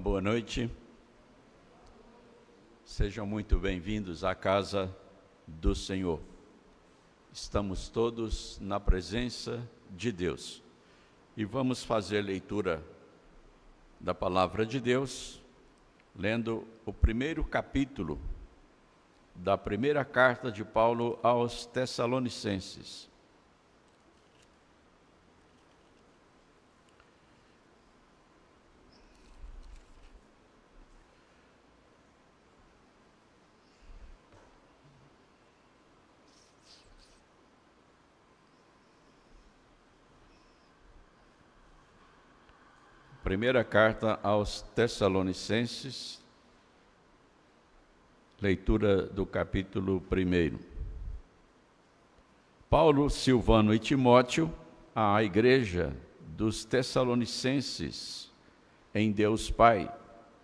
Boa noite, sejam muito bem-vindos à casa do Senhor. Estamos todos na presença de Deus e vamos fazer leitura da Palavra de Deus, lendo o primeiro capítulo da primeira carta de Paulo aos Tessalonicenses. Primeira carta aos Tessalonicenses, leitura do capítulo 1. Paulo, Silvano e Timóteo, à igreja dos Tessalonicenses, em Deus Pai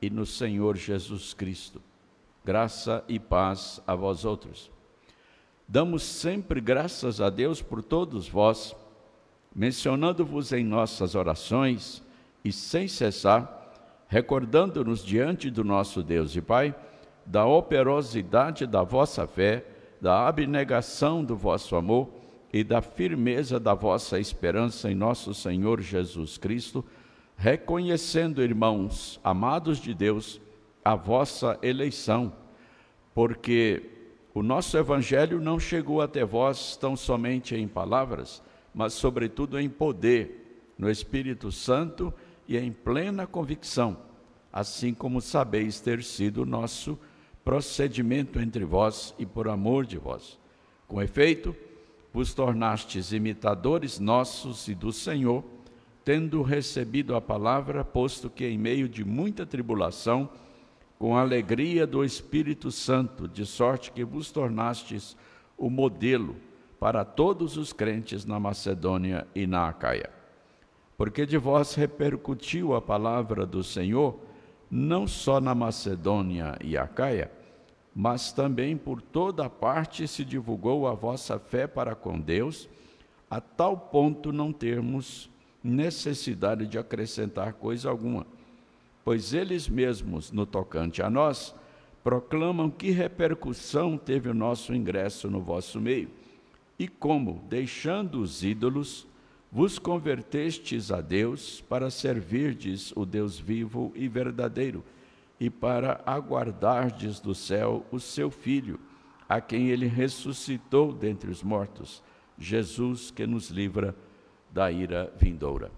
e no Senhor Jesus Cristo. Graça e paz a vós outros. Damos sempre graças a Deus por todos vós, mencionando-vos em nossas orações, e sem cessar, recordando-nos diante do nosso Deus e Pai, da operosidade da vossa fé, da abnegação do vosso amor e da firmeza da vossa esperança em nosso Senhor Jesus Cristo, reconhecendo, irmãos, amados de Deus, a vossa eleição, porque o nosso Evangelho não chegou até vós tão somente em palavras, mas sobretudo em poder, no Espírito Santo e em plena convicção, assim como sabeis ter sido o nosso procedimento entre vós e por amor de vós. Com efeito, vos tornastes imitadores nossos e do Senhor, tendo recebido a palavra, posto que em meio de muita tribulação, com a alegria do Espírito Santo, de sorte que vos tornastes o modelo para todos os crentes na Macedônia e na Acaia. Porque de vós repercutiu a palavra do Senhor, não só na Macedônia e Acaia, mas também por toda a parte se divulgou a vossa fé para com Deus, a tal ponto não termos necessidade de acrescentar coisa alguma, pois eles mesmos, no tocante a nós, proclamam que repercussão teve o nosso ingresso no vosso meio, e como, deixando os ídolos, vos convertestes a Deus para servirdes o Deus vivo e verdadeiro, e para aguardardes do céu o seu Filho, a quem ele ressuscitou dentre os mortos, Jesus, que nos livra da ira vindoura.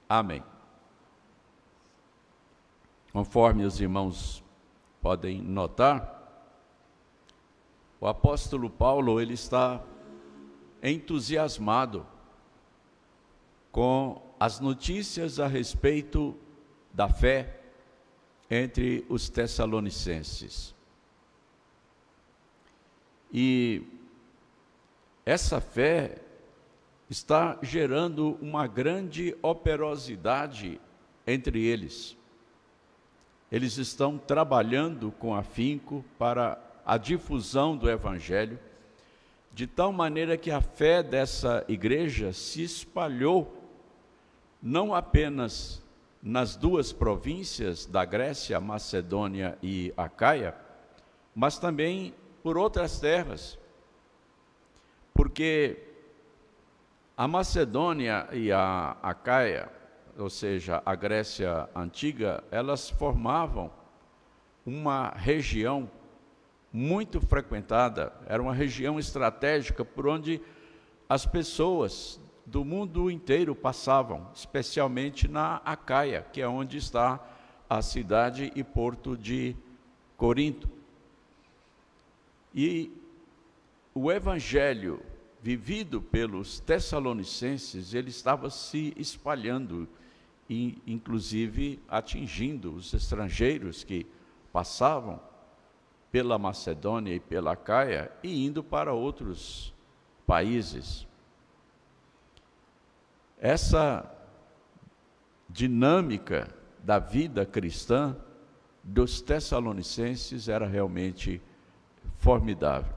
Amém. Conforme os irmãos podem notar, o apóstolo Paulo ele está entusiasmado com as notícias a respeito da fé entre os tessalonicenses. E essa fé está gerando uma grande operosidade entre eles. Eles estão trabalhando com afinco para a difusão do Evangelho, de tal maneira que a fé dessa igreja se espalhou não apenas nas duas províncias da Grécia, Macedônia e Acaia, mas também por outras terras, porque a Macedônia e a Acaia, ou seja, a Grécia antiga, elas formavam uma região muito frequentada, era uma região estratégica por onde as pessoas do mundo inteiro passavam, especialmente na Acaia, que é onde está a cidade e porto de Corinto. E o Evangelho vivido pelos tessalonicenses, ele estava se espalhando e, inclusive, atingindo os estrangeiros que passavam pela Macedônia e pela Acaia e indo para outros países. Essa dinâmica da vida cristã dos tessalonicenses era realmente formidável.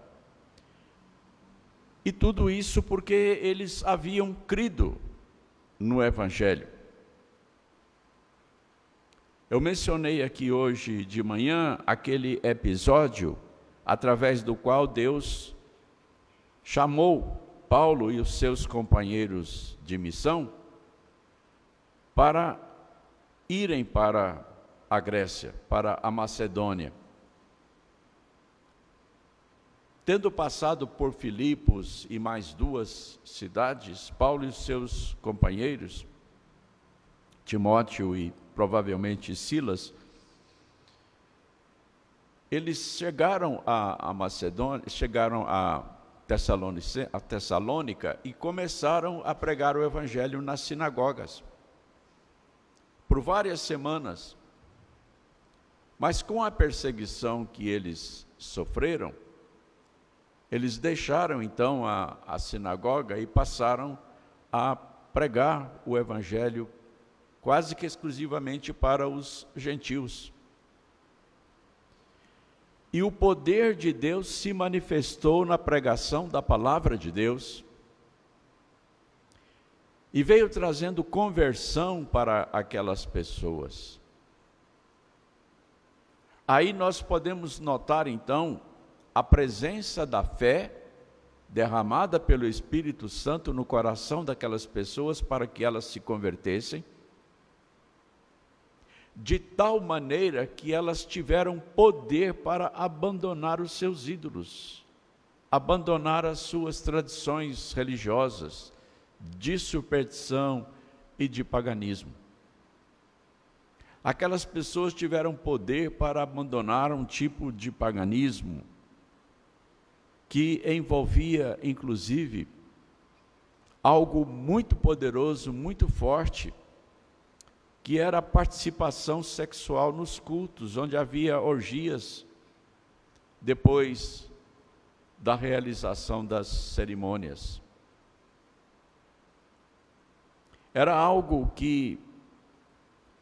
E tudo isso porque eles haviam crido no Evangelho. Eu mencionei aqui hoje de manhã aquele episódio através do qual Deus chamou Paulo e os seus companheiros de missão para irem para a Grécia, para a Macedônia. Tendo passado por Filipos e mais 2 cidades, Paulo e os seus companheiros, Timóteo e provavelmente Silas, eles chegaram a Macedônia, chegaram a Tessalônica e começaram a pregar o evangelho nas sinagogas por várias semanas. Mas com a perseguição que eles sofreram, eles deixaram então a sinagoga e passaram a pregar o evangelho quase que exclusivamente para os gentios. E o poder de Deus se manifestou na pregação da palavra de Deus e veio trazendo conversão para aquelas pessoas. Aí nós podemos notar então a presença da fé derramada pelo Espírito Santo no coração daquelas pessoas para que elas se convertessem, de tal maneira que elas tiveram poder para abandonar os seus ídolos, abandonar as suas tradições religiosas, de superstição e de paganismo. Aquelas pessoas tiveram poder para abandonar um tipo de paganismo que envolvia, inclusive, algo muito poderoso, muito forte, que era a participação sexual nos cultos, onde havia orgias depois da realização das cerimônias. Era algo que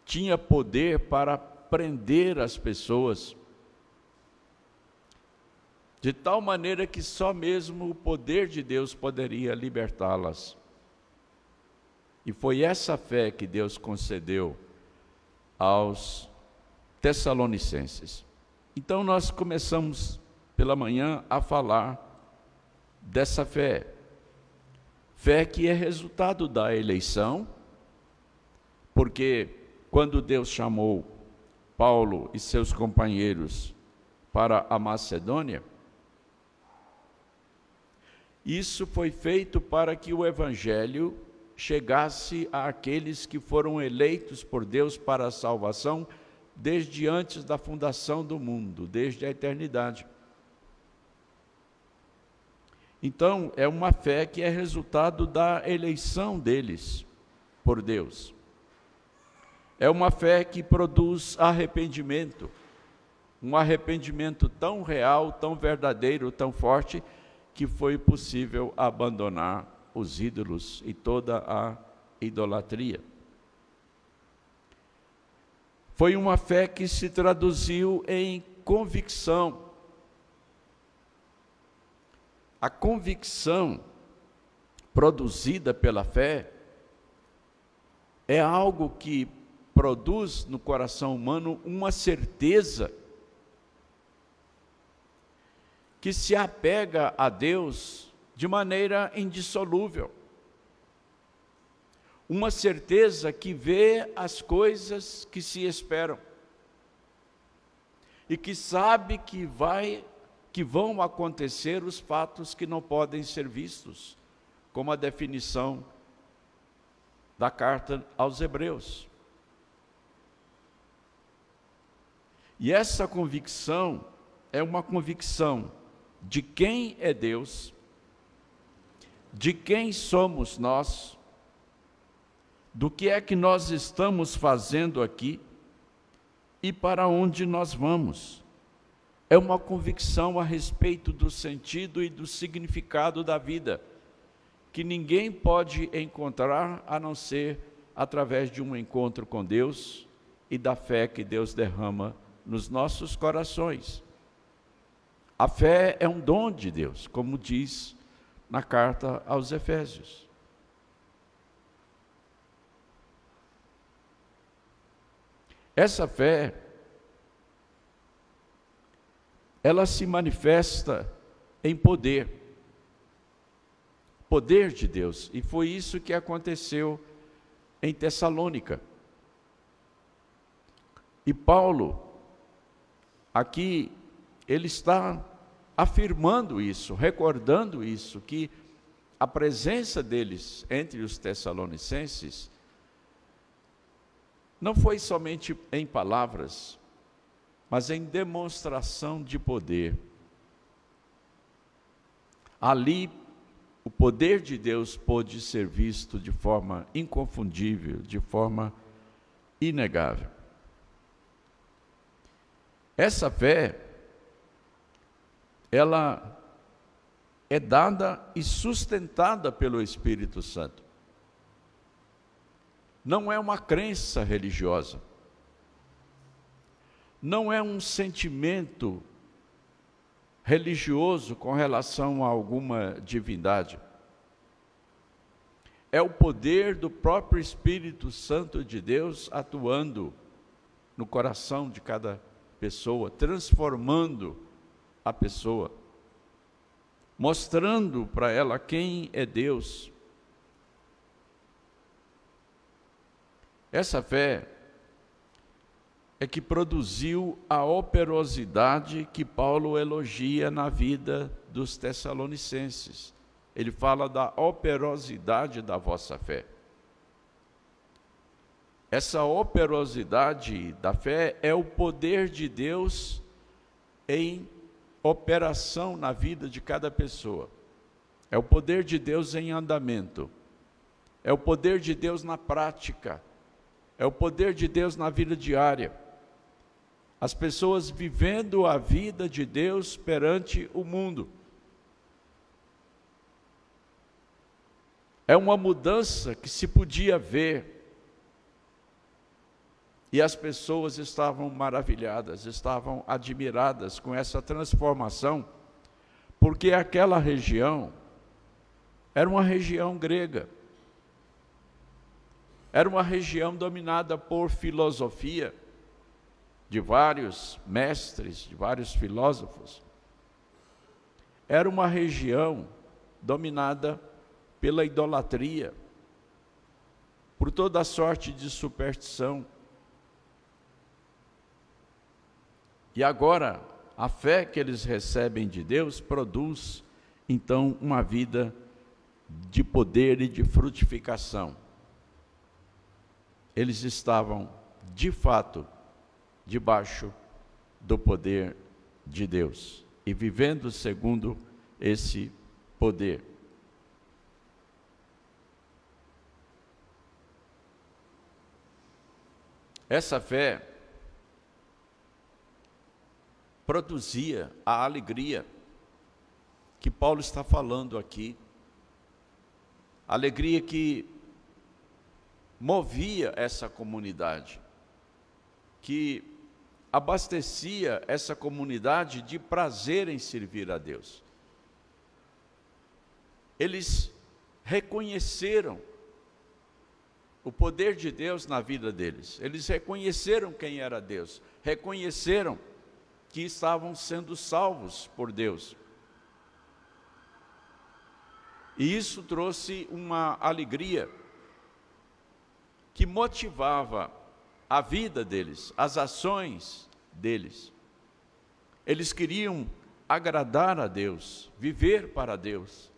tinha poder para prender as pessoas, de tal maneira que só mesmo o poder de Deus poderia libertá-las. E foi essa fé que Deus concedeu aos Tessalonicenses. Então nós começamos pela manhã a falar dessa fé. Fé que é resultado da eleição, porque quando Deus chamou Paulo e seus companheiros para a Macedônia, isso foi feito para que o evangelho chegasse àqueles que foram eleitos por Deus para a salvação desde antes da fundação do mundo, desde a eternidade. Então, é uma fé que é resultado da eleição deles por Deus. É uma fé que produz arrependimento, um arrependimento tão real, tão verdadeiro, tão forte, que foi possível abandonar os ídolos e toda a idolatria. Foi uma fé que se traduziu em convicção. A convicção produzida pela fé é algo que produz no coração humano uma certeza que se apega a Deus de maneira indissolúvel. Uma certeza que vê as coisas que se esperam e que sabe que vão acontecer os fatos que não podem ser vistos, como a definição da carta aos Hebreus. E essa convicção é uma convicção de quem é Deus, de quem somos nós, do que é que nós estamos fazendo aqui e para onde nós vamos. É uma convicção a respeito do sentido e do significado da vida, que ninguém pode encontrar a não ser através de um encontro com Deus e da fé que Deus derrama nos nossos corações. A fé é um dom de Deus, como diz na carta aos Efésios. Essa fé, ela se manifesta em poder de Deus, e foi isso que aconteceu em Tessalônica. E Paulo, aqui, ele está afirmando isso, recordando isso, que a presença deles entre os tessalonicenses não foi somente em palavras, mas em demonstração de poder. Ali, o poder de Deus pôde ser visto de forma inconfundível, de forma inegável. Essa fé, ela é dada e sustentada pelo Espírito Santo. Não é uma crença religiosa. Não é um sentimento religioso com relação a alguma divindade. É o poder do próprio Espírito Santo de Deus atuando no coração de cada pessoa, transformando a pessoa, mostrando para ela quem é Deus. Essa fé é que produziu a operosidade que Paulo elogia na vida dos tessalonicenses. Ele fala da operosidade da vossa fé. Essa operosidade da fé é o poder de Deus em operação na vida de cada pessoa. É o poder de Deus em andamento. É o poder de Deus na prática. É o poder de Deus na vida diária. As pessoas vivendo a vida de Deus perante o mundo. É uma mudança que se podia ver. E as pessoas estavam maravilhadas, estavam admiradas com essa transformação, porque aquela região era uma região grega. Era uma região dominada por filosofia, de vários mestres, de vários filósofos. Era uma região dominada pela idolatria, por toda sorte de superstição. E agora, a fé que eles recebem de Deus produz, então, uma vida de poder e de frutificação. Eles estavam, de fato, debaixo do poder de Deus e vivendo segundo esse poder. Essa fé produzia a alegria que Paulo está falando aqui, alegria que movia essa comunidade, que abastecia essa comunidade de prazer em servir a Deus. Eles reconheceram o poder de Deus na vida deles. Eles reconheceram quem era Deus, reconheceram que estavam sendo salvos por Deus. E isso trouxe uma alegria que motivava a vida deles, as ações deles. Eles queriam agradar a Deus, viver para Deus.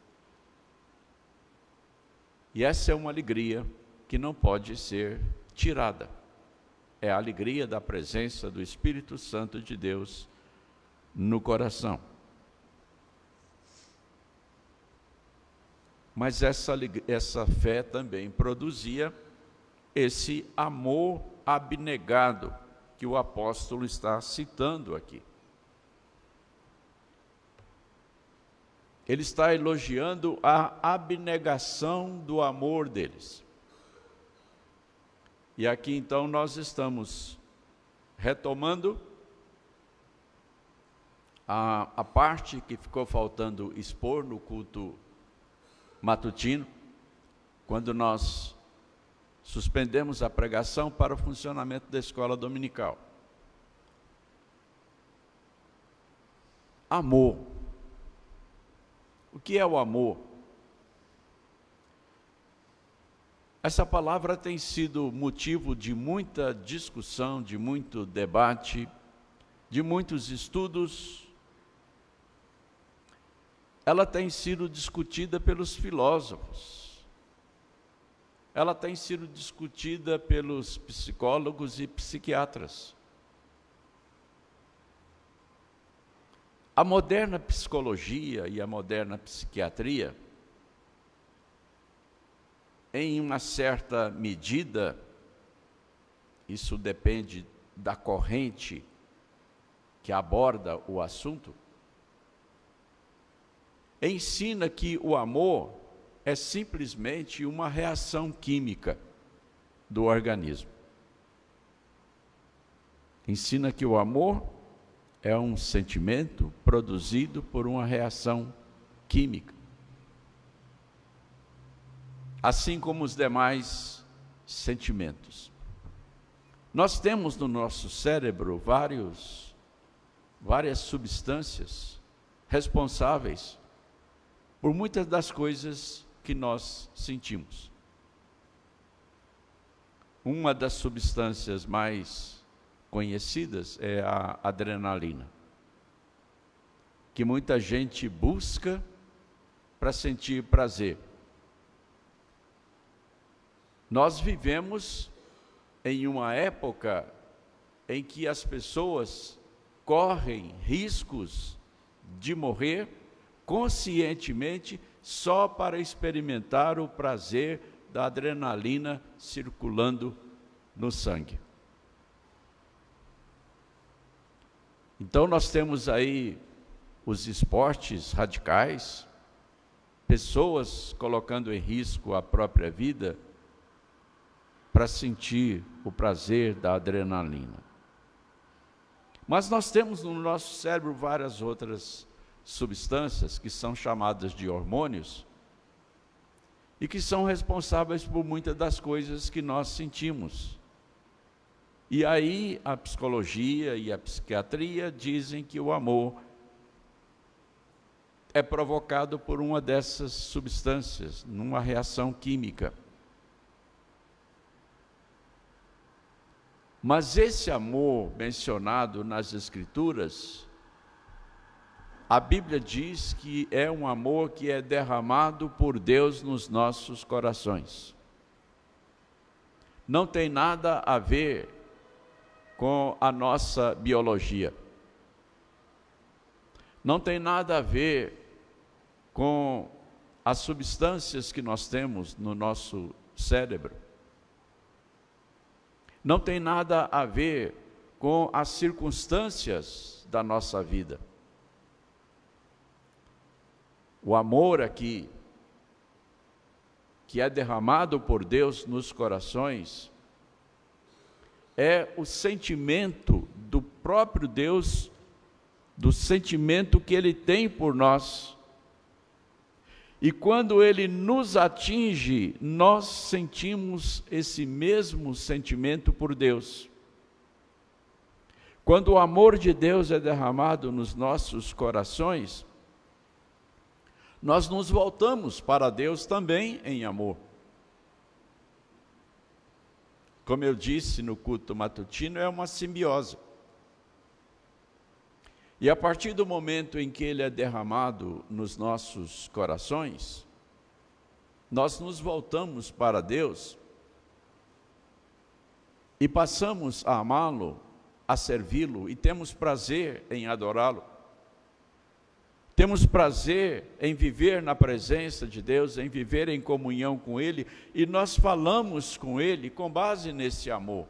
E essa é uma alegria que não pode ser tirada. É a alegria da presença do Espírito Santo de Deus no coração. Mas essa fé também produzia esse amor abnegado que o apóstolo está citando aqui. Ele está elogiando a abnegação do amor deles. E aqui então nós estamos retomando a parte que ficou faltando expor no culto matutino, quando nós suspendemos a pregação para o funcionamento da escola dominical. Amor. O que é o amor? Essa palavra tem sido motivo de muita discussão, de muito debate, de muitos estudos. Ela tem sido discutida pelos filósofos. Ela tem sido discutida pelos psicólogos e psiquiatras. A moderna psicologia e a moderna psiquiatria, em uma certa medida, isso depende da corrente que aborda o assunto, ensina que o amor é simplesmente uma reação química do organismo. Ensina que o amor é um sentimento produzido por uma reação química. Assim como os demais sentimentos. Nós temos no nosso cérebro várias substâncias responsáveis por muitas das coisas que nós sentimos. Uma das substâncias mais conhecidas é a adrenalina, que muita gente busca para sentir prazer. Nós vivemos em uma época em que as pessoas correm riscos de morrer conscientemente só para experimentar o prazer da adrenalina circulando no sangue. Então nós temos aí os esportes radicais, pessoas colocando em risco a própria vida para sentir o prazer da adrenalina. Mas nós temos no nosso cérebro várias outras substâncias que são chamadas de hormônios e que são responsáveis por muitas das coisas que nós sentimos. E aí a psicologia e a psiquiatria dizem que o amor é provocado por uma dessas substâncias, numa reação química. Mas esse amor mencionado nas Escrituras, a Bíblia diz que é um amor que é derramado por Deus nos nossos corações. Não tem nada a ver com a nossa biologia. Não tem nada a ver com as substâncias que nós temos no nosso cérebro. Não tem nada a ver com as circunstâncias da nossa vida. O amor aqui, que é derramado por Deus nos corações, é o sentimento do próprio Deus, do sentimento que Ele tem por nós. E quando Ele nos atinge, nós sentimos esse mesmo sentimento por Deus. Quando o amor de Deus é derramado nos nossos corações, nós nos voltamos para Deus também em amor. Como eu disse no culto matutino, é uma simbiose. E a partir do momento em que ele é derramado nos nossos corações, nós nos voltamos para Deus e passamos a amá-lo, a servi-lo e temos prazer em adorá-lo. Temos prazer em viver na presença de Deus, em viver em comunhão com Ele, e nós falamos com Ele com base nesse amor.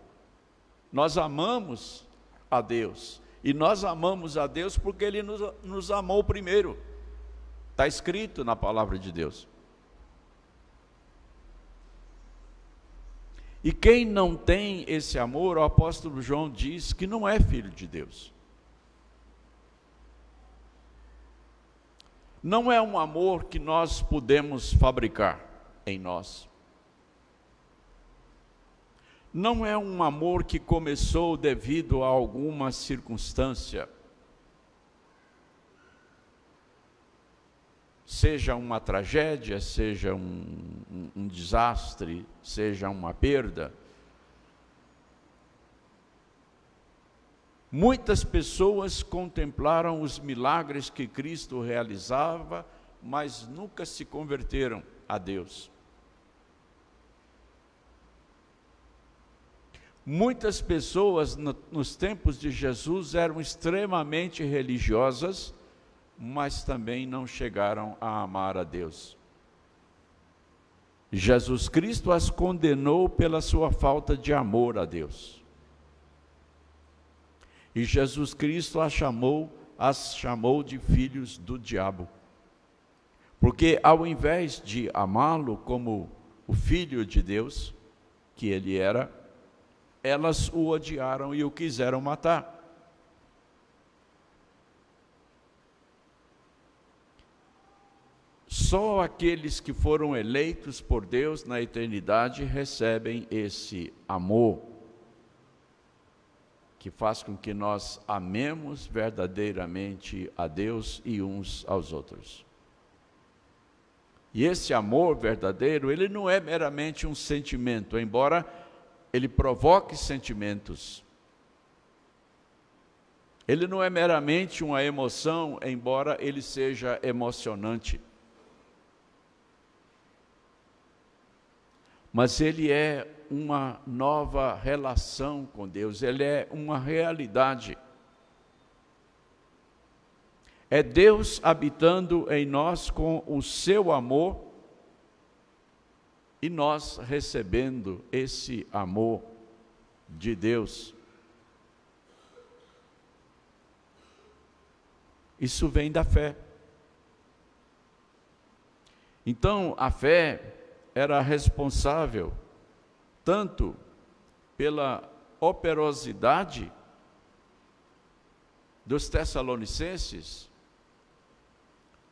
Nós amamos a Deus, e nós amamos a Deus porque Ele nos amou primeiro. Está escrito na palavra de Deus. E quem não tem esse amor, o apóstolo João diz que não é filho de Deus. Não é um amor que nós podemos fabricar em nós. não é um amor que começou devido a alguma circunstância, seja uma tragédia, seja um desastre, seja uma perda. Muitas pessoas contemplaram os milagres que Cristo realizava, mas nunca se converteram a Deus. Muitas pessoas nos tempos de Jesus eram extremamente religiosas, mas também não chegaram a amar a Deus. Jesus Cristo as condenou pela sua falta de amor a Deus. E Jesus Cristo as chamou de filhos do diabo. Porque ao invés de amá-lo como o Filho de Deus, que ele era, elas o odiaram e o quiseram matar. Só aqueles que foram eleitos por Deus na eternidade recebem esse amor, que faz com que nós amemos verdadeiramente a Deus e uns aos outros. E esse amor verdadeiro, ele não é meramente um sentimento, embora ele provoque sentimentos. Ele não é meramente uma emoção, embora ele seja emocionante. Mas ele é uma nova relação com Deus, ele é uma realidade. É Deus habitando em nós com o seu amor e nós recebendo esse amor de Deus. Isso vem da fé. Então, a fé era responsável tanto pela operosidade dos tessalonicenses,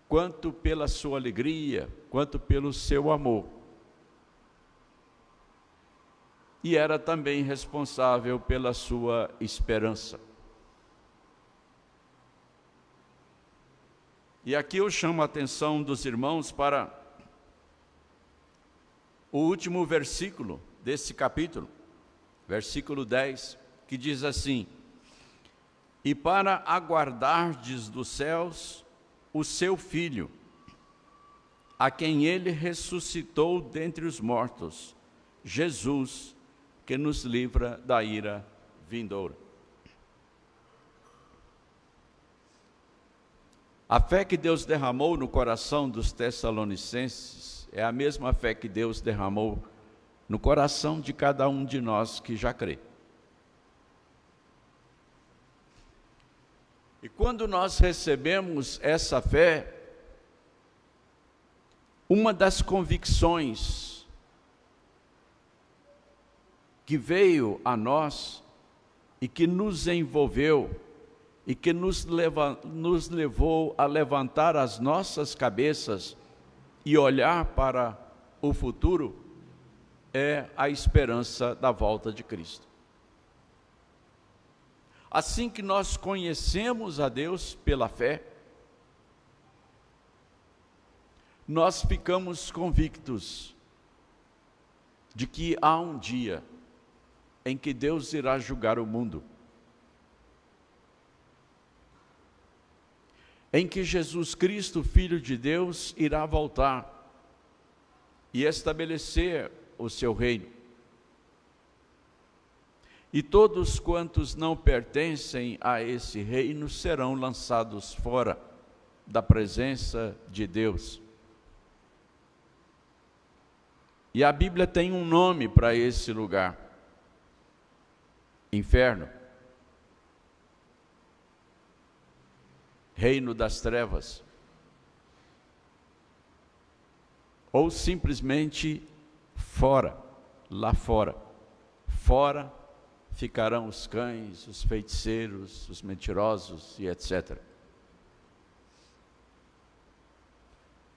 quanto pela sua alegria, quanto pelo seu amor. E era também responsável pela sua esperança. E aqui eu chamo a atenção dos irmãos para o último versículo desse capítulo, versículo 10, que diz assim: e para aguardardes dos céus o seu Filho, a quem ele ressuscitou dentre os mortos, Jesus, que nos livra da ira vindoura. A fé que Deus derramou no coração dos tessalonicenses é a mesma fé que Deus derramou no coração de cada um de nós que já crê. E quando nós recebemos essa fé, uma das convicções que veio a nós e que nos envolveu e que nos levou a levantar as nossas cabeças e olhar para o futuro é a esperança da volta de Cristo. Assim que nós conhecemos a Deus pela fé, nós ficamos convictos de que há um dia em que Deus irá julgar o mundo, em que Jesus Cristo, Filho de Deus, irá voltar e estabelecer o seu reino. E todos quantos não pertencem a esse reino serão lançados fora da presença de Deus. E a Bíblia tem um nome para esse lugar: inferno, reino das trevas, ou simplesmente fora, lá fora. Fora ficarão os cães, os feiticeiros, os mentirosos e etc.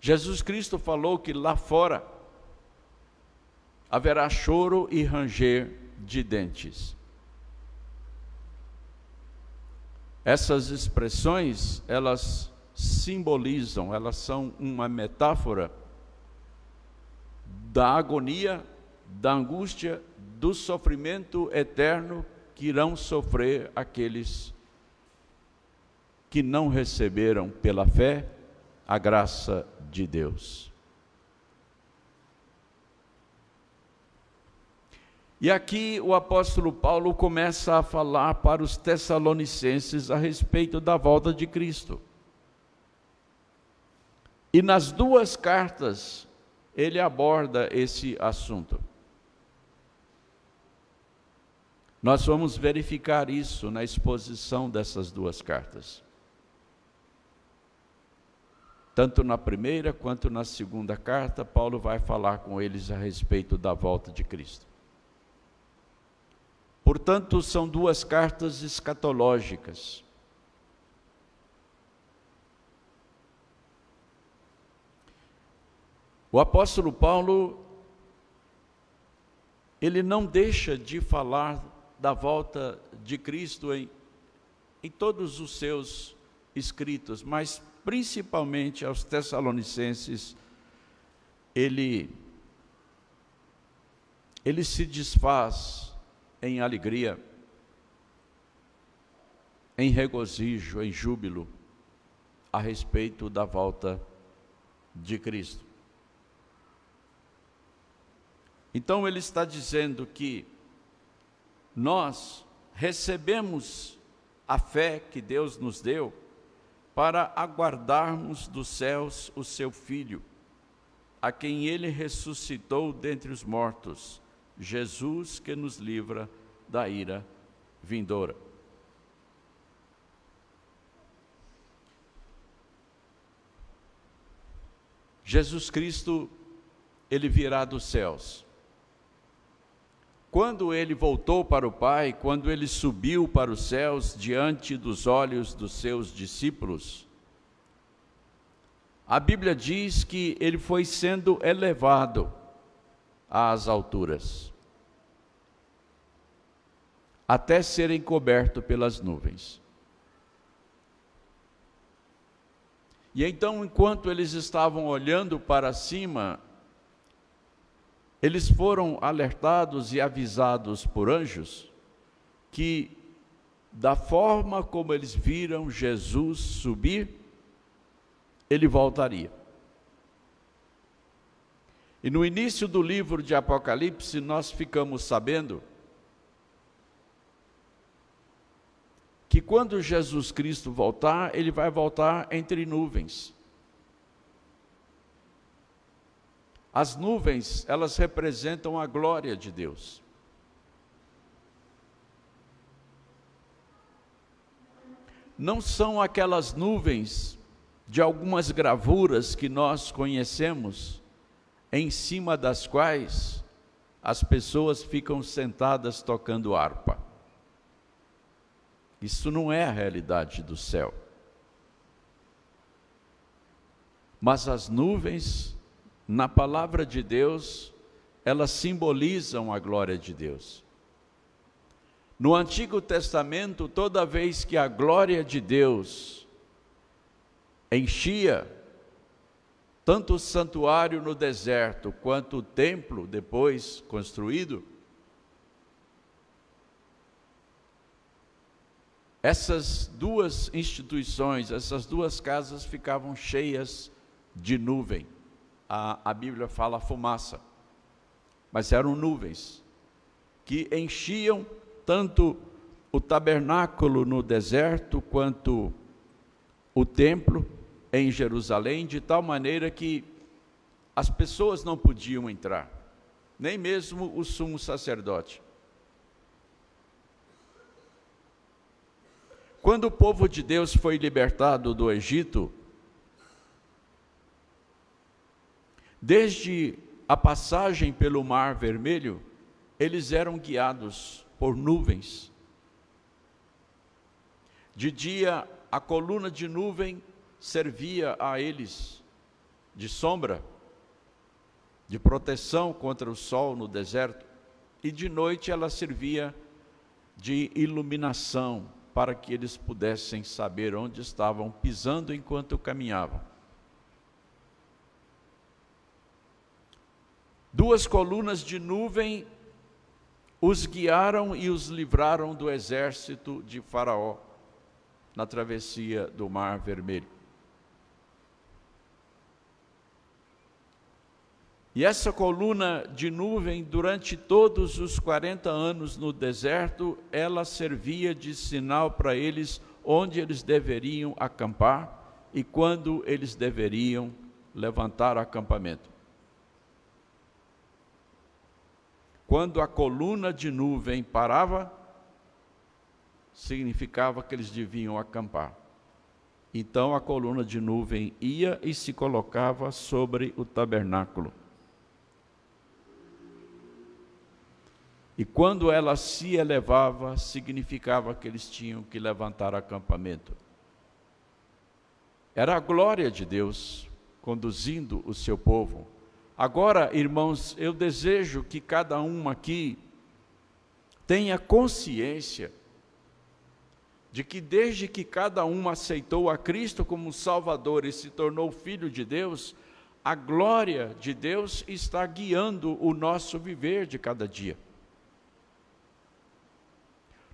Jesus Cristo falou que lá fora haverá choro e ranger de dentes. Essas expressões, elas simbolizam, elas são uma metáfora da agonia, da angústia, do sofrimento eterno que irão sofrer aqueles que não receberam pela fé a graça de Deus. E aqui o apóstolo Paulo começa a falar para os tessalonicenses a respeito da volta de Cristo. E nas duas cartas ele aborda esse assunto. Nós vamos verificar isso na exposição dessas duas cartas. Tanto na primeira quanto na segunda carta, Paulo vai falar com eles a respeito da volta de Cristo. Portanto, são duas cartas escatológicas. O apóstolo Paulo, ele não deixa de falar da volta de Cristo em todos os seus escritos, mas principalmente aos Tessalonicenses, ele se desfaz em alegria, em regozijo, em júbilo, a respeito da volta de Cristo. Então ele está dizendo que nós recebemos a fé que Deus nos deu para aguardarmos dos céus o seu Filho, a quem ele ressuscitou dentre os mortos, Jesus, que nos livra da ira vindoura. Jesus Cristo, ele virá dos céus. Quando ele voltou para o Pai, quando ele subiu para os céus diante dos olhos dos seus discípulos, a Bíblia diz que ele foi sendo elevado às alturas, até ser encoberto pelas nuvens. E então, enquanto eles estavam olhando para cima, eles foram alertados e avisados por anjos que, da forma como eles viram Jesus subir, ele voltaria. E no início do livro de Apocalipse, nós ficamos sabendo que quando Jesus Cristo voltar, ele vai voltar entre nuvens. As nuvens, elas representam a glória de Deus. Não são aquelas nuvens de algumas gravuras que nós conhecemos, em cima das quais as pessoas ficam sentadas tocando harpa. Isso não é a realidade do céu. Mas as nuvens, na palavra de Deus, elas simbolizam a glória de Deus. No Antigo Testamento, toda vez que a glória de Deus enchia tanto o santuário no deserto, quanto o templo depois construído, essas duas instituições, essas duas casas ficavam cheias de nuvem. A Bíblia fala fumaça, mas eram nuvens que enchiam tanto o tabernáculo no deserto, quanto o templo em Jerusalém, de tal maneira que as pessoas não podiam entrar, nem mesmo o sumo sacerdote. Quando o povo de Deus foi libertado do Egito, desde a passagem pelo Mar Vermelho, eles eram guiados por nuvens. De dia, a coluna de nuvem servia a eles de sombra, de proteção contra o sol no deserto, e de noite ela servia de iluminação para que eles pudessem saber onde estavam pisando enquanto caminhavam. 2 colunas de nuvem os guiaram e os livraram do exército de Faraó na travessia do Mar Vermelho. E essa coluna de nuvem, durante todos os 40 anos no deserto, ela servia de sinal para eles onde eles deveriam acampar e quando eles deveriam levantar acampamento. Quando a coluna de nuvem parava, significava que eles deviam acampar. Então a coluna de nuvem ia e se colocava sobre o tabernáculo. E quando ela se elevava, significava que eles tinham que levantar acampamento. Era a glória de Deus conduzindo o seu povo. Agora, irmãos, eu desejo que cada um aqui tenha consciência de que desde que cada um aceitou a Cristo como Salvador e se tornou filho de Deus, a glória de Deus está guiando o nosso viver de cada dia.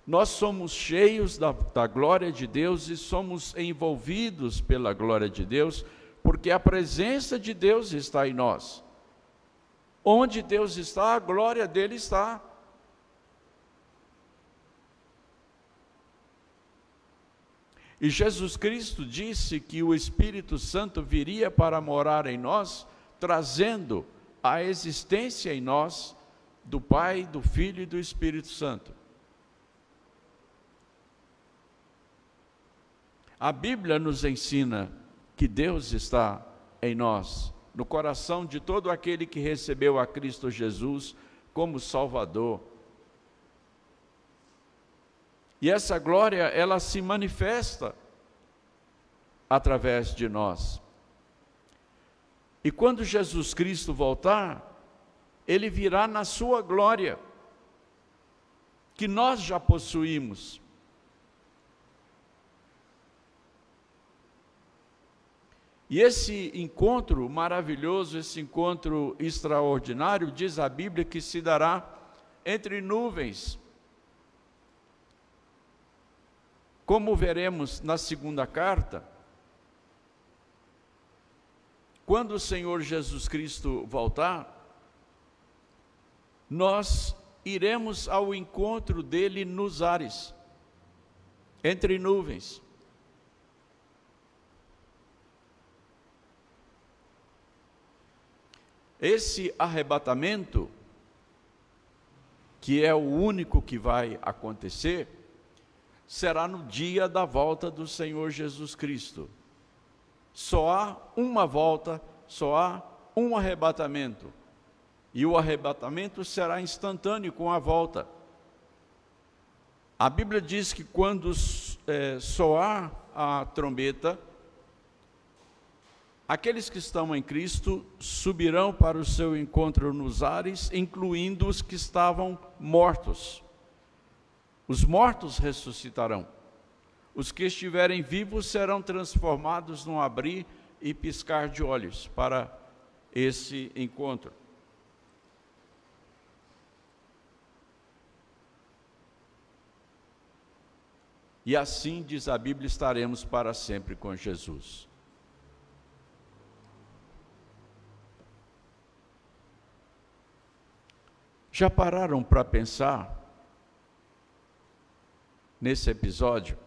Nós somos cheios da glória de Deus e somos envolvidos pela glória de Deus, porque a presença de Deus está em nós. Onde Deus está, a glória dele está. E Jesus Cristo disse que o Espírito Santo viria para morar em nós, trazendo a existência em nós do Pai, do Filho e do Espírito Santo. A Bíblia nos ensina que Deus está em nós, no coração de todo aquele que recebeu a Cristo Jesus como Salvador. E essa glória, ela se manifesta através de nós. E quando Jesus Cristo voltar, ele virá na sua glória, que nós já possuímos. E esse encontro maravilhoso, esse encontro extraordinário, diz a Bíblia que se dará entre nuvens. Como veremos na segunda carta, quando o Senhor Jesus Cristo voltar, nós iremos ao encontro dele nos ares, entre nuvens. Esse arrebatamento, que é o único que vai acontecer, será no dia da volta do Senhor Jesus Cristo. Só há uma volta, só há um arrebatamento. E o arrebatamento será instantâneo com a volta. A Bíblia diz que quando soar a trombeta, aqueles que estão em Cristo subirão para o seu encontro nos ares, incluindo os que estavam mortos. Os mortos ressuscitarão. Os que estiverem vivos serão transformados num abrir e piscar de olhos para esse encontro. E assim, diz a Bíblia, estaremos para sempre com Jesus. Já pararam para pensar nesse episódio?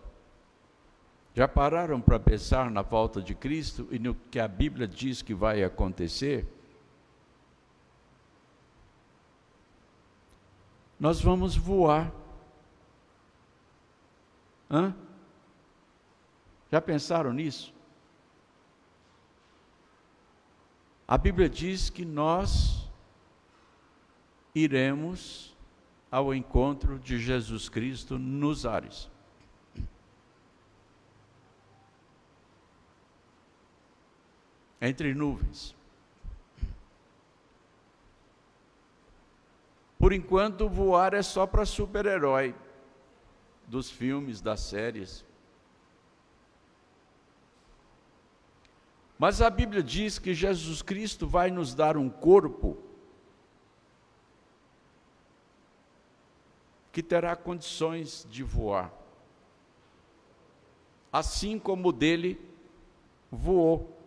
Já pararam para pensar na volta de Cristo e no que a Bíblia diz que vai acontecer? Nós vamos voar. Já pensaram nisso? A Bíblia diz que nós iremos ao encontro de Jesus Cristo nos ares. Entre nuvens. Por enquanto, voar é só para super-herói dos filmes, das séries. Mas a Bíblia diz que Jesus Cristo vai nos dar um corpo que terá condições de voar, assim como o dele voou.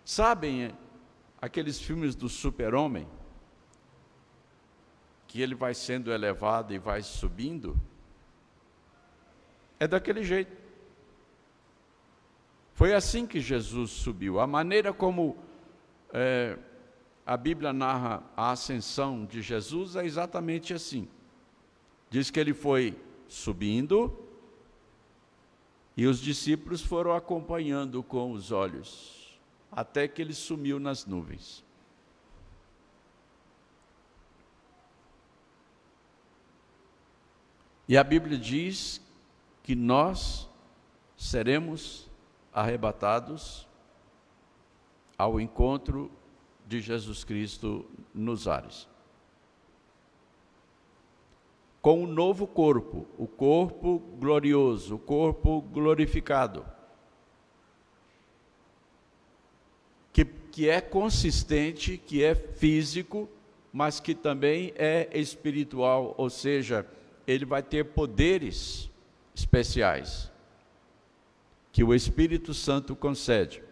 Sabem aqueles filmes do super-homem, que ele vai sendo elevado e vai subindo? É daquele jeito. Foi assim que Jesus subiu. A maneira como a Bíblia narra a ascensão de Jesus é exatamente assim. Diz que ele foi subindo e os discípulos foram acompanhando com os olhos, até que ele sumiu nas nuvens. E a Bíblia diz que nós seremos arrebatados ao encontro de Jesus Cristo nos ares, com um novo corpo, o corpo glorioso, o corpo glorificado, que é consistente, que é físico, mas que também é espiritual, ou seja, ele vai ter poderes especiais que o Espírito Santo concede.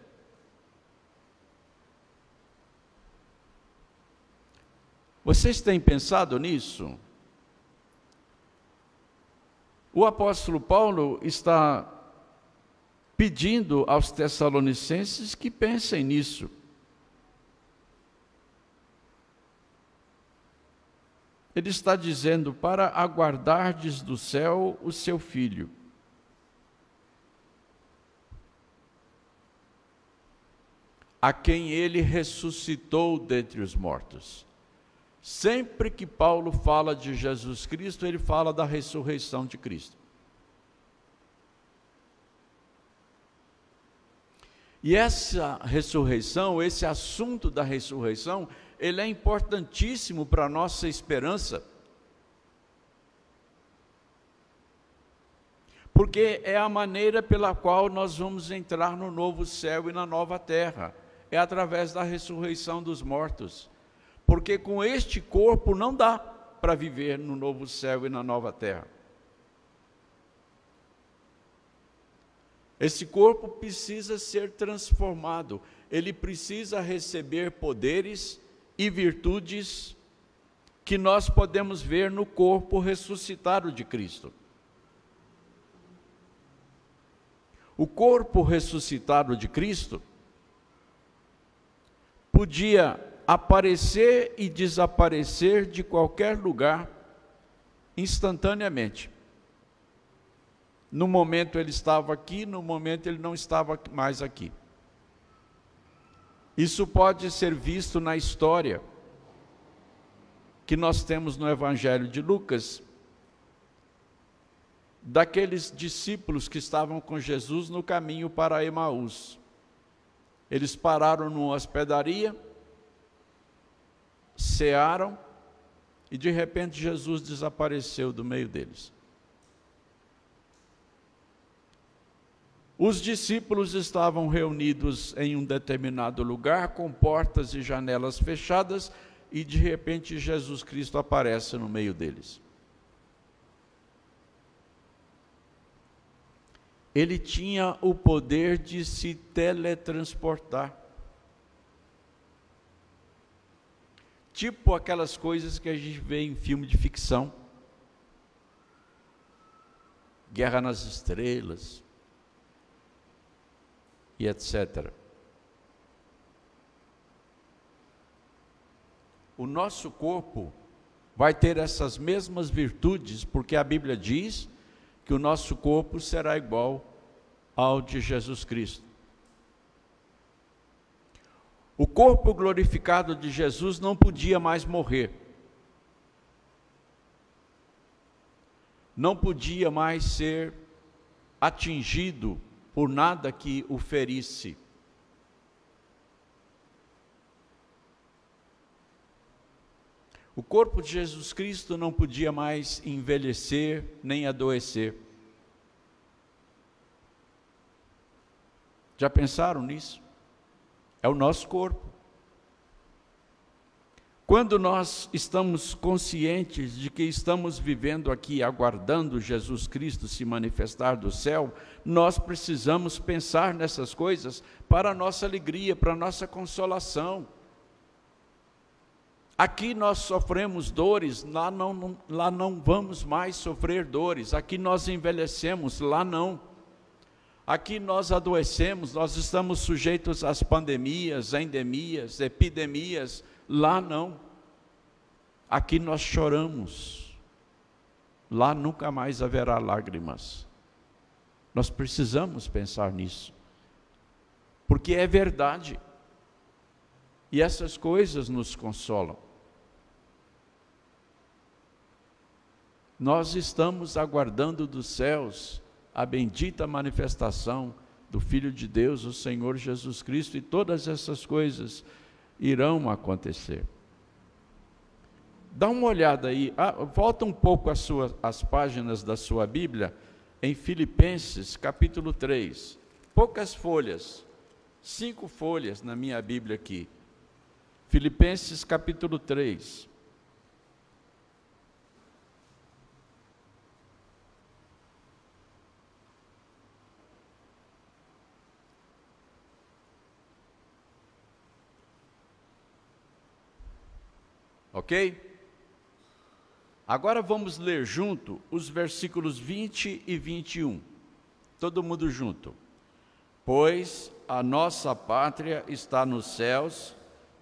Vocês têm pensado nisso? O apóstolo Paulo está pedindo aos tessalonicenses que pensem nisso. Ele está dizendo: para aguardardes do céu o seu Filho, a quem ele ressuscitou dentre os mortos. Sempre que Paulo fala de Jesus Cristo, ele fala da ressurreição de Cristo. E essa ressurreição, esse assunto da ressurreição, ele é importantíssimo para a nossa esperança, porque é a maneira pela qual nós vamos entrar no novo céu e na nova terra, é através da ressurreição dos mortos, porque com este corpo não dá para viver no novo céu e na nova terra. Esse corpo precisa ser transformado, ele precisa receber poderes e virtudes que nós podemos ver no corpo ressuscitado de Cristo. O corpo ressuscitado de Cristo podia aparecer e desaparecer de qualquer lugar instantaneamente. No momento ele estava aqui, no momento ele não estava mais aqui. Isso pode ser visto na história que nós temos no Evangelho de Lucas, daqueles discípulos que estavam com Jesus no caminho para Emaús. Eles pararam numa hospedaria, cearam, e de repente Jesus desapareceu do meio deles. Os discípulos estavam reunidos em um determinado lugar, com portas e janelas fechadas, e de repente Jesus Cristo aparece no meio deles. Ele tinha o poder de se teletransportar. Tipo aquelas coisas que a gente vê em filme de ficção. Guerra nas Estrelas, e etc. O nosso corpo vai ter essas mesmas virtudes, porque a Bíblia diz que o nosso corpo será igual ao de Jesus Cristo. O corpo glorificado de Jesus não podia mais morrer. Não podia mais ser atingido por nada que o ferisse. O corpo de Jesus Cristo não podia mais envelhecer nem adoecer. Já pensaram nisso? É o nosso corpo. Quando nós estamos conscientes de que estamos vivendo aqui, aguardando Jesus Cristo se manifestar do céu, nós precisamos pensar nessas coisas para a nossa alegria, para a nossa consolação. Aqui nós sofremos dores, lá não vamos mais sofrer dores. Aqui nós envelhecemos, lá não. Aqui nós adoecemos, nós estamos sujeitos às pandemias, endemias, epidemias, lá não. Aqui nós choramos, lá nunca mais haverá lágrimas. Nós precisamos pensar nisso, porque é verdade, e essas coisas nos consolam. Nós estamos aguardando dos céus a bendita manifestação do Filho de Deus, o Senhor Jesus Cristo, e todas essas coisas irão acontecer. Dá uma olhada aí, volta um pouco as páginas da sua Bíblia, em Filipenses capítulo 3, poucas folhas, 5 folhas na minha Bíblia aqui. Filipenses capítulo 3. Ok? Agora vamos ler junto os versículos 20 e 21. Todo mundo junto. Pois a nossa pátria está nos céus,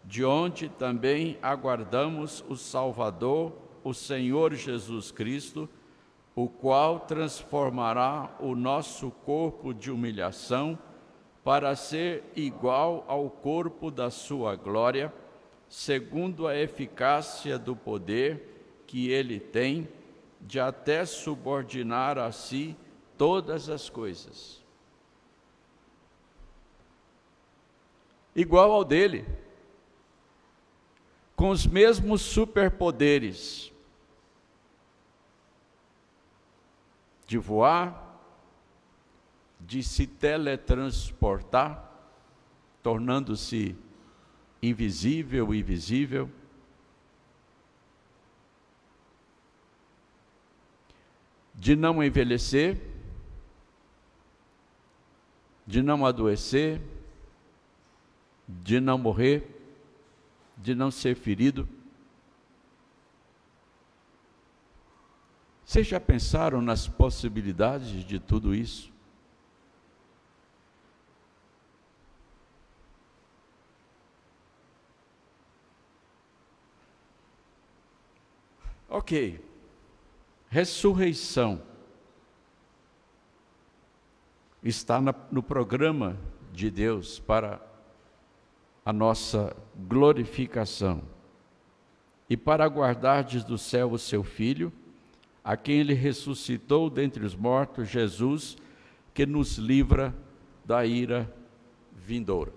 de onde também aguardamos o Salvador, o Senhor Jesus Cristo, o qual transformará o nosso corpo de humilhação para ser igual ao corpo da sua glória, segundo a eficácia do poder que ele tem de até subordinar a si todas as coisas. Igual ao dele, com os mesmos superpoderes de voar, de se teletransportar, tornando-se invisível e visível, de não envelhecer, de não adoecer, de não morrer, de não ser ferido. Vocês já pensaram nas possibilidades de tudo isso? Ok. Ressurreição está no programa de Deus para a nossa glorificação e para guardardes do céu o seu Filho, a quem ele ressuscitou dentre os mortos, Jesus, que nos livra da ira vindoura.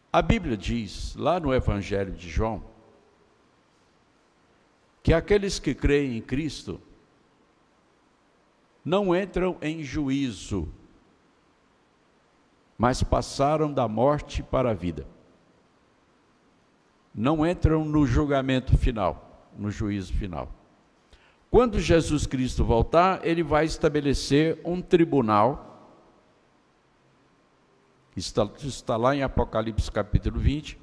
A Bíblia diz, lá no Evangelho de João, que aqueles que creem em Cristo não entram em juízo, mas passaram da morte para a vida. Não entram no julgamento final, no juízo final. Quando Jesus Cristo voltar, ele vai estabelecer um tribunal. Está lá em Apocalipse capítulo 20,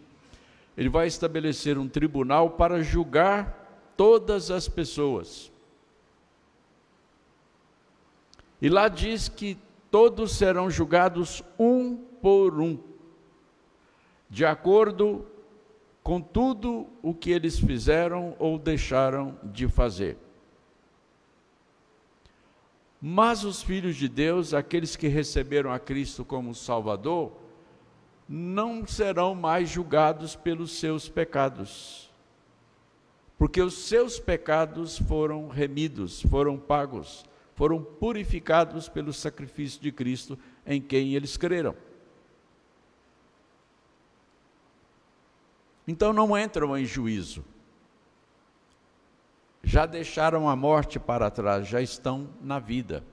ele vai estabelecer um tribunal para julgar todas as pessoas. E lá diz que todos serão julgados um por um, de acordo com tudo o que eles fizeram ou deixaram de fazer. Mas os filhos de Deus, aqueles que receberam a Cristo como Salvador, não serão mais julgados pelos seus pecados, porque os seus pecados foram remidos, foram pagos, foram purificados pelo sacrifício de Cristo em quem eles creram. Então não entram em juízo. Já deixaram a morte para trás, já estão na vida.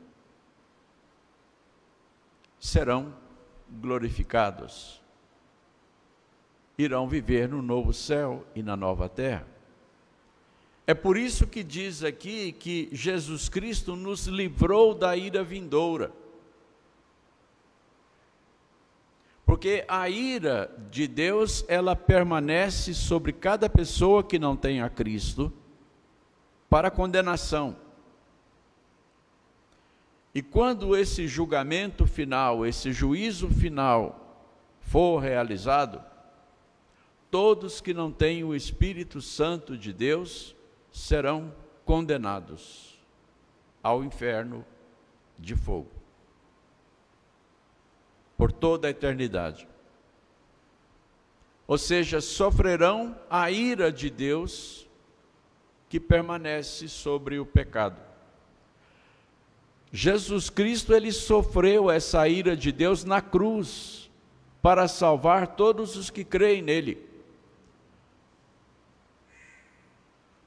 Serão glorificados. Irão viver no novo céu e na nova terra. É por isso que diz aqui que Jesus Cristo nos livrou da ira vindoura. Porque a ira de Deus, ela permanece sobre cada pessoa que não tem a Cristo, para condenação. E quando esse julgamento final, esse juízo final for realizado, todos que não têm o Espírito Santo de Deus serão condenados ao inferno de fogo, por toda a eternidade. Ou seja, sofrerão a ira de Deus que permanece sobre o pecado. Jesus Cristo, ele sofreu essa ira de Deus na cruz, para salvar todos os que creem nele.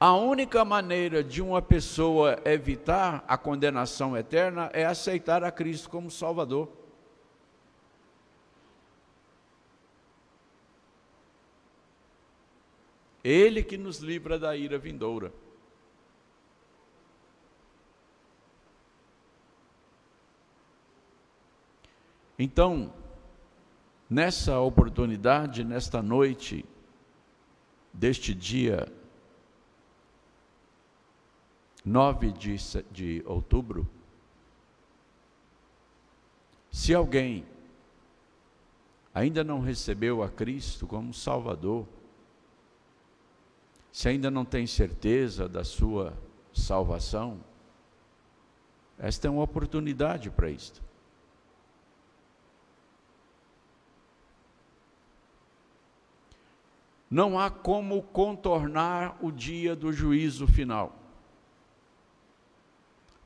A única maneira de uma pessoa evitar a condenação eterna é aceitar a Cristo como Salvador. Ele que nos livra da ira vindoura. Então, nessa oportunidade, nesta noite, deste dia 9 de outubro, se alguém ainda não recebeu a Cristo como Salvador, se ainda não tem certeza da sua salvação, esta é uma oportunidade para isto. Não há como contornar o dia do juízo final.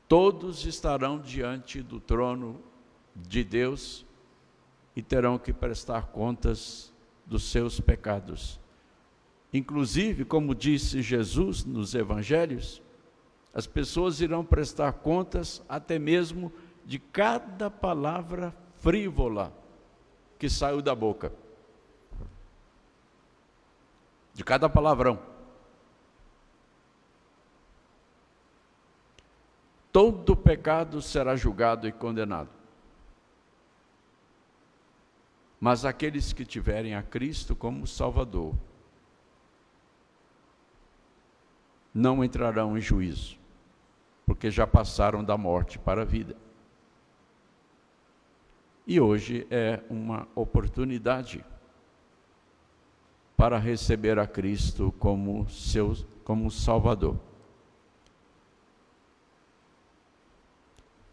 Todos estarão diante do trono de Deus e terão que prestar contas dos seus pecados. Inclusive, como disse Jesus nos evangelhos, as pessoas irão prestar contas até mesmo de cada palavra frívola que saiu da boca. De cada palavrão. Todo pecado será julgado e condenado. Mas aqueles que tiverem a Cristo como Salvador não entrarão em juízo, porque já passaram da morte para a vida. E hoje é uma oportunidade para receber a Cristo como Salvador.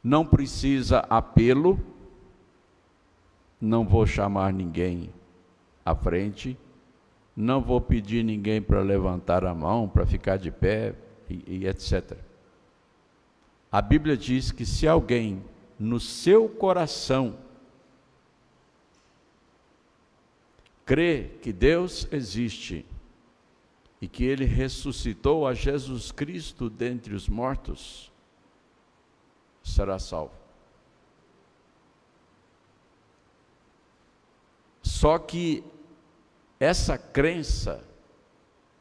Não precisa apelo, não vou chamar ninguém à frente, não vou pedir ninguém para levantar a mão, para ficar de pé e etc. A Bíblia diz que se alguém no seu coração crê que Deus existe e que Ele ressuscitou a Jesus Cristo dentre os mortos, será salvo. Só que essa crença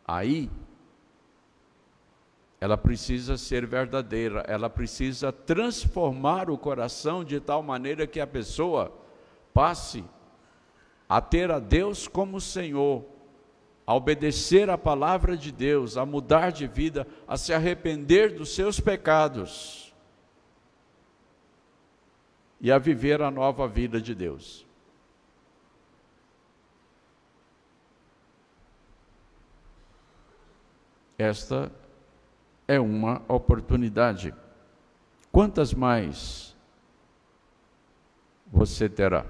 aí, ela precisa ser verdadeira, ela precisa transformar o coração de tal maneira que a pessoa passe a ter a Deus como Senhor, a obedecer a palavra de Deus, a mudar de vida, a se arrepender dos seus pecados e a viver a nova vida de Deus. Esta é uma oportunidade. Quantas mais você terá?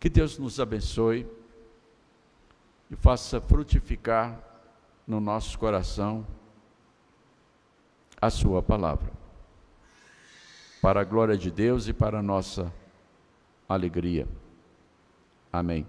Que Deus nos abençoe e faça frutificar no nosso coração a sua palavra, para a glória de Deus e para a nossa alegria. Amém.